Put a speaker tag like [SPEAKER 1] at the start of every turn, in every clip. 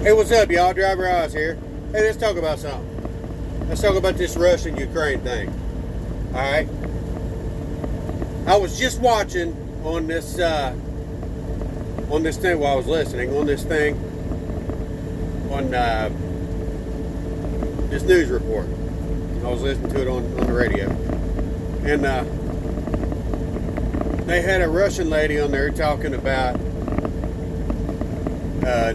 [SPEAKER 1] Hey, what's up, y'all? Driver Oz here. Hey, let's talk about something. Let's talk about this Russian-Ukraine thing. All right. I was just watching on this thing while I was listening on this thing on this news report. I was listening to it on the radio, and they had a Russian lady on there talking about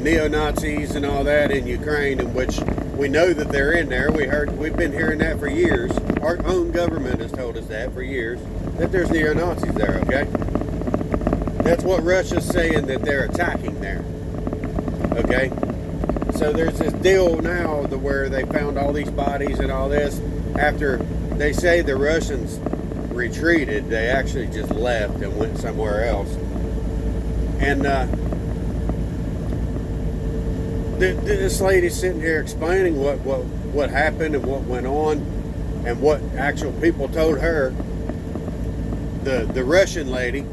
[SPEAKER 1] neo-Nazis and all that in Ukraine, in which we know that they're in there. We've been hearing that for years. Our own government has told us that for years, that there's neo-Nazis there, okay? That's what Russia's saying, that they're attacking there, okay? So there's this deal now where they found all these bodies and all this. After they say the Russians retreated, they actually just left and went somewhere else. And this lady's sitting here explaining what happened and what went on and what actual people told her. The Russian lady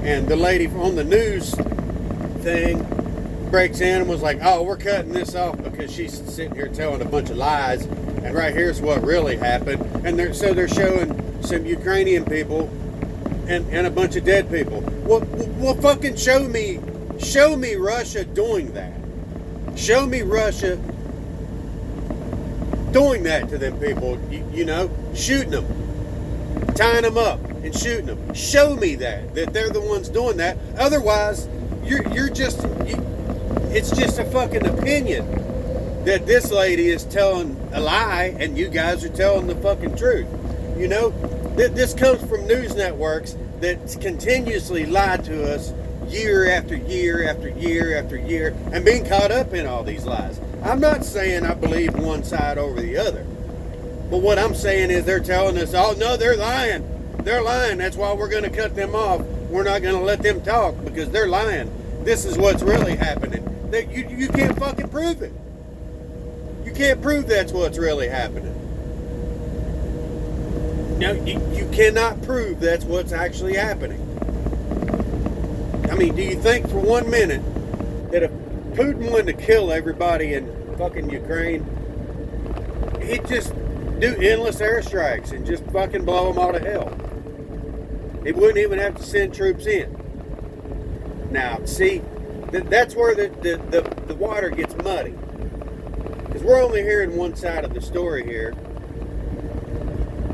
[SPEAKER 1] and the lady on the news thing breaks in and was like, "Oh, we're cutting this off because she's sitting here telling a bunch of lies, and right here's what really happened." And they're showing some Ukrainian people and a bunch of dead people. Well, fucking show me Russia doing that. Show me Russia doing that to them people, you know, shooting them, tying them up and shooting them. Show me that they're the ones doing that. Otherwise, it's just a fucking opinion that this lady is telling a lie and you guys are telling the fucking truth. You know, this comes from news networks that continuously lie to us year after year after year after year, and being caught up in all these lies. I'm not saying I believe one side over the other, but what I'm saying is they're telling us, "Oh no, they're lying. They're lying. That's why we're going to cut them off. We're not going to let them talk because they're lying. This is what's really happening." That you can't fucking prove it. You can't prove that's what's really happening. No, you cannot prove that's what's actually happening. I mean, do you think for 1 minute that if Putin wanted to kill everybody in fucking Ukraine, he'd just do endless airstrikes and just fucking blow them all to hell? He wouldn't even have to send troops in. Now, see, that's where the water gets muddy. Because we're only hearing one side of the story here.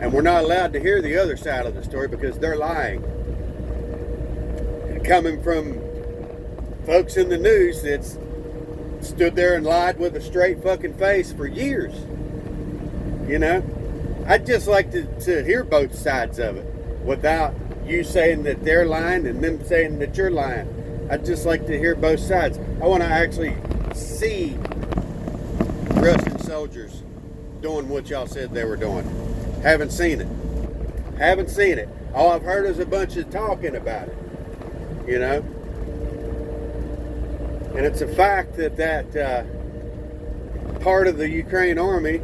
[SPEAKER 1] And we're not allowed to hear the other side of the story because they're lying. Coming from folks in the news that's stood there and lied with a straight fucking face for years. You know? I'd just like to hear both sides of it without you saying that they're lying and them saying that you're lying. I'd just like to hear both sides. I want to actually see Russian soldiers doing what y'all said they were doing. Haven't seen it. Haven't seen it. All I've heard is a bunch of talking about it. You know? And it's a fact that part of the Ukraine army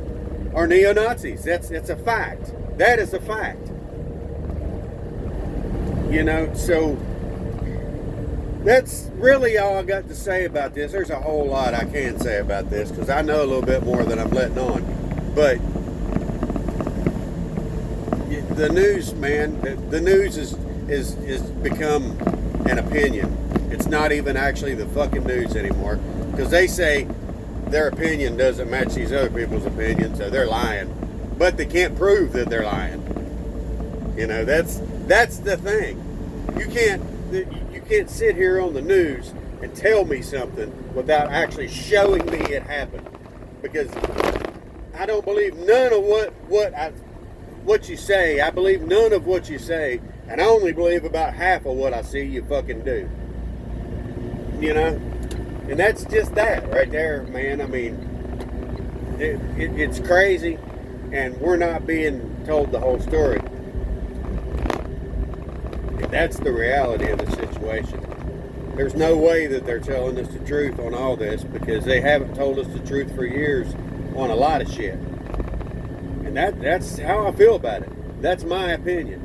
[SPEAKER 1] are neo-Nazis. It's a fact. That is a fact. You know, so that's really all I got to say about this. There's a whole lot I can say about this because I know a little bit more than I'm letting on. But the news, man, the news is become an opinion. It's not even actually the fucking news anymore because they say their opinion doesn't match these other people's opinions, so they're lying. But they can't prove that they're lying. You know, that's the thing. You can't sit here on the news and tell me something without actually showing me it happened, because I don't believe none of what you say. I believe none of what you say, and I only believe about half of what I see you fucking do. You know? And that's just that right there, man. I mean, it's crazy, and we're not being told the whole story. That's the reality of the situation. There's no way that they're telling us the truth on all this because they haven't told us the truth for years on a lot of shit. And that's how I feel about it. That's my opinion.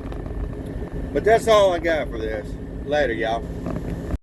[SPEAKER 1] But that's all I got for this. Later, y'all.